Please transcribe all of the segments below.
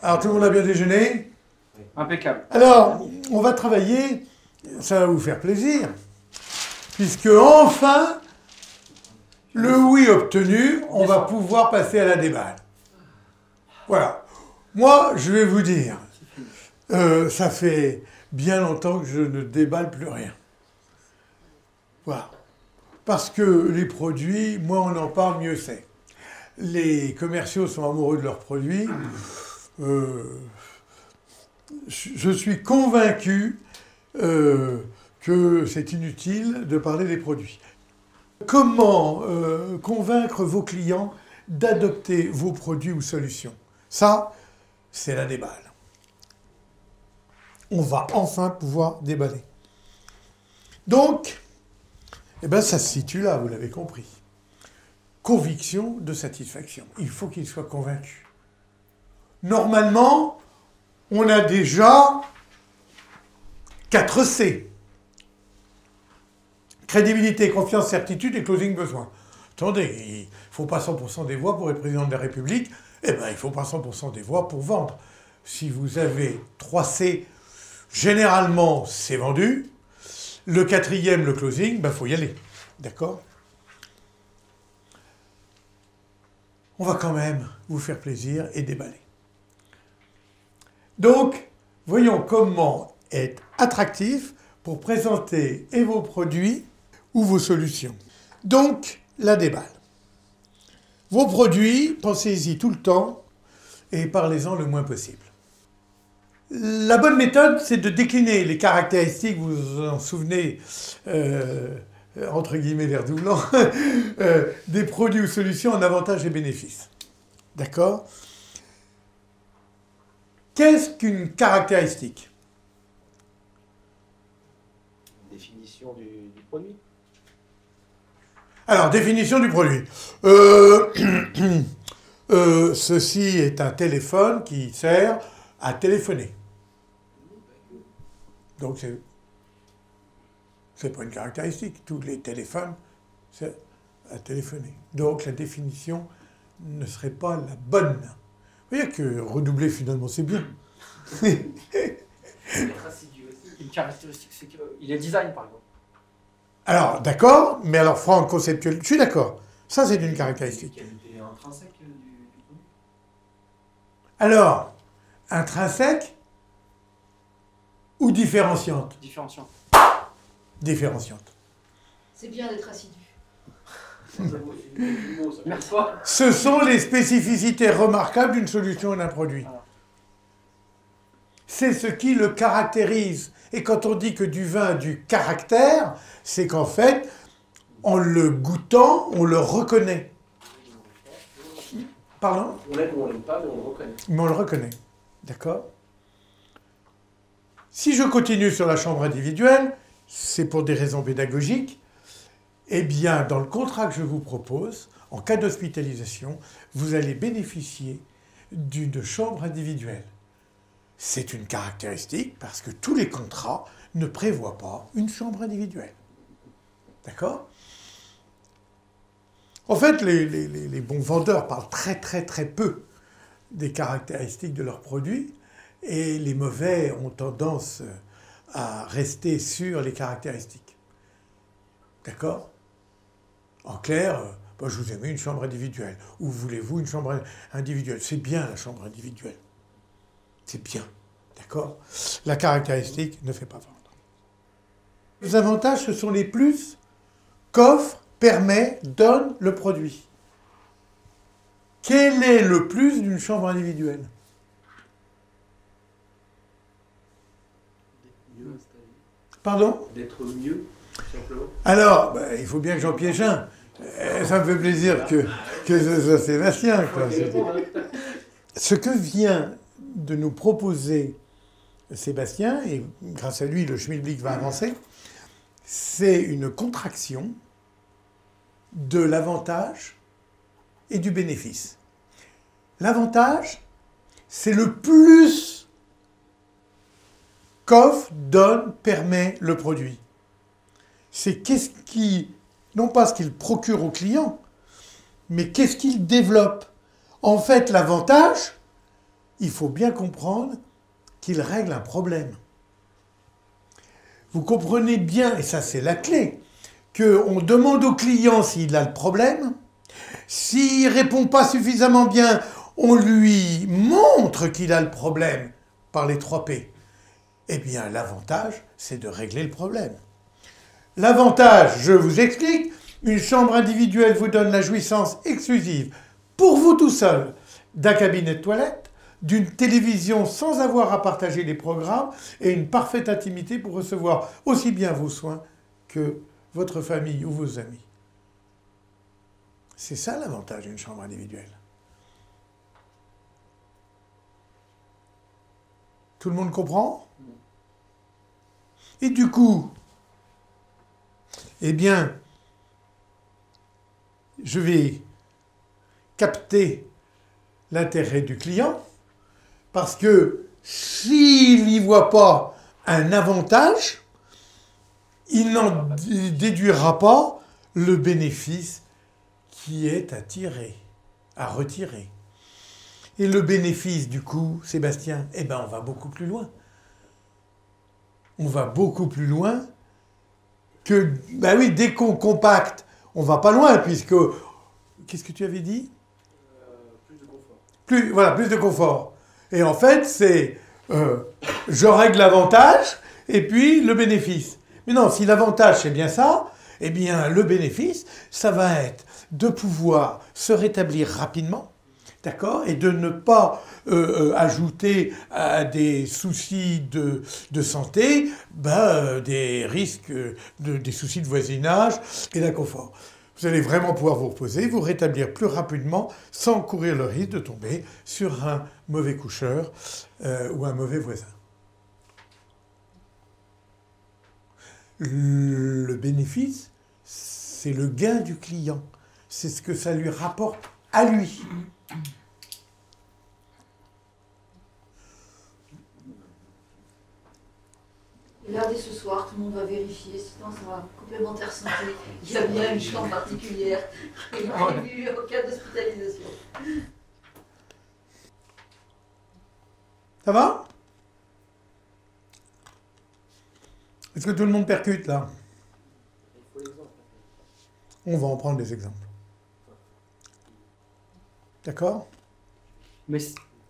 Alors, tout le monde a bien déjeuné? Impeccable. Alors, on va travailler, ça va vous faire plaisir, puisque enfin, le oui obtenu, on va pouvoir passer à la déballe. Voilà. Moi, je vais vous dire, ça fait bien longtemps que je ne déballe plus rien. Voilà. Parce que les produits, moins on en parle, mieux c'est. Les commerciaux sont amoureux de leurs produits. Je suis convaincu que c'est inutile de parler des produits. Comment convaincre vos clients d'adopter vos produits ou solutions? Ça, c'est la déballe. On va enfin pouvoir déballer. Donc, eh ben, ça se situe là, vous l'avez compris. Conviction de satisfaction. Il faut qu'il soit convaincu. Normalement, on a déjà 4 C. Crédibilité, confiance, certitude et closing besoin. Attendez, il ne faut pas 100% des voix pour être président de la République, eh bien il ne faut pas 100% des voix pour vendre. Si vous avez 3 C, généralement c'est vendu. Le 4e, le closing, ben faut y aller. D'accord? On va quand même vous faire plaisir et déballer. Donc, voyons comment être attractif pour présenter et vos produits ou vos solutions. Donc, la déballe. Vos produits, pensez-y tout le temps et parlez-en le moins possible. La bonne méthode, c'est de décliner les caractéristiques, vous vous en souvenez, entre guillemets l'air doublant, des produits ou solutions en avantages et bénéfices. D'accord? Qu'est-ce qu'une caractéristique? Définition du produit. Alors, définition du produit. Ceci est un téléphone qui sert à téléphoner. Donc, c'est pas une caractéristique. Tous les téléphones servent à téléphoner. Donc, la définition ne serait pas la bonne. Vous voyez que redoubler, finalement, c'est bien. Être assidu aussi. Une caractéristique, c'est qu'il est design, par exemple. Alors, d'accord, mais alors, Franck, conceptuel, je suis d'accord. Ça, c'est une caractéristique. Qualité intrinsèque du produit. Alors, intrinsèque ou différenciante? Différenciant. Différenciante. C'est bien d'être assidu. Merci. Ce sont les spécificités remarquables d'une solution ou d'un produit. C'est ce qui le caractérise. Et quand on dit que du vin a du caractère, c'est qu'en fait, en le goûtant, on le reconnaît. Pardon? On l'aime ou on l'aime pas, mais on le reconnaît. Mais on le reconnaît. D'accord? Si je continue sur la chambre individuelle, c'est pour des raisons pédagogiques, eh bien, dans le contrat que je vous propose, en cas d'hospitalisation, vous allez bénéficier d'une chambre individuelle. C'est une caractéristique parce que tous les contrats ne prévoient pas une chambre individuelle. D'accord? En fait, les bons vendeurs parlent très peu des caractéristiques de leurs produits et les mauvais ont tendance à rester sur les caractéristiques. D'accord? En clair, je vous ai mis une chambre individuelle. Ou voulez-vous une chambre individuelle? C'est bien la chambre individuelle. C'est bien. D'accord? La caractéristique ne fait pas vendre. Les avantages, ce sont les plus qu'offre, permet, donne le produit. Quel est le plus d'une chambre individuelle? Mieux installé. Pardon? D'être mieux, simplement. Alors, il faut bien que j'en piège un. Ça me fait plaisir que ce soit Sébastien, quoi. Ce que vient de nous proposer Sébastien, et grâce à lui, le schmilblick va avancer, c'est une contraction de l'avantage et du bénéfice. L'avantage, c'est le plus qu'offre, donne, permet le produit. C'est qu'est-ce qui, non pas ce qu'il procure au client, mais qu'est-ce qu'il développe. En fait, l'avantage, il faut bien comprendre qu'il règle un problème. Vous comprenez bien, et ça c'est la clé, qu'on demande au client s'il a le problème. S'il ne répond pas suffisamment bien, on lui montre qu'il a le problème par les 3 P. Eh bien, l'avantage, c'est de régler le problème. L'avantage, je vous explique, une chambre individuelle vous donne la jouissance exclusive, pour vous tout seul, d'un cabinet de toilette, d'une télévision sans avoir à partager les programmes et une parfaite intimité pour recevoir aussi bien vos soins que votre famille ou vos amis. C'est ça l'avantage d'une chambre individuelle. Tout le monde comprend? Et du coup, eh bien, je vais capter l'intérêt du client parce que s'il n'y voit pas un avantage, il n'en déduira pas le bénéfice qui est à tirer, à retirer. Et le bénéfice, du coup, Sébastien, eh bien, on va beaucoup plus loin. On va beaucoup plus loin que... Ben oui, dès qu'on compacte, on va pas loin, puisque... Qu'est-ce que tu avais dit? Plus de confort. Plus de confort. Et en fait, c'est... je règle l'avantage, et puis le bénéfice. Mais non, si l'avantage, c'est bien ça, eh bien, le bénéfice, ça va être de pouvoir se rétablir rapidement, d'accord, et de ne pas ajouter à des soucis de santé des risques, des soucis de voisinage et d'inconfort. Vous allez vraiment pouvoir vous reposer, vous rétablir plus rapidement sans courir le risque de tomber sur un mauvais coucheur ou un mauvais voisin. Le bénéfice, c'est le gain du client. C'est ce que ça lui rapporte à lui. Regardez ce soir, tout le monde va vérifier si dans sa complémentaire santé, il y a bien une chambre particulière qui est prévue au cas d'hospitalisation. Ça va? Est-ce que tout le monde percute là? On va en prendre des exemples. D'accord? Mais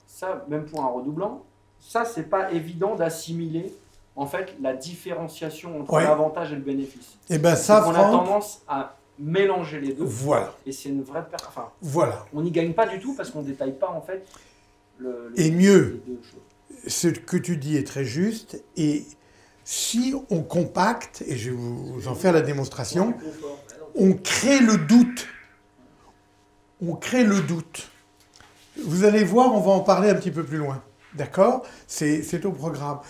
ça, même pour un redoublant, ça, c'est pas évident d'assimiler en fait la différenciation entre l'avantage et le bénéfice. Et ben ça, on a tendance à mélanger les deux. Voilà. Et c'est une vraie perte. Enfin, voilà. On n'y gagne pas du tout parce qu'on ne détaille pas en fait et mieux, les deux choses. Ce que tu dis est très juste. Et si on compacte, et je vais vous en faire la démonstration, on crée le doute. On crée le doute. Vous allez voir, on va en parler un petit peu plus loin. D'accord? C'est au programme.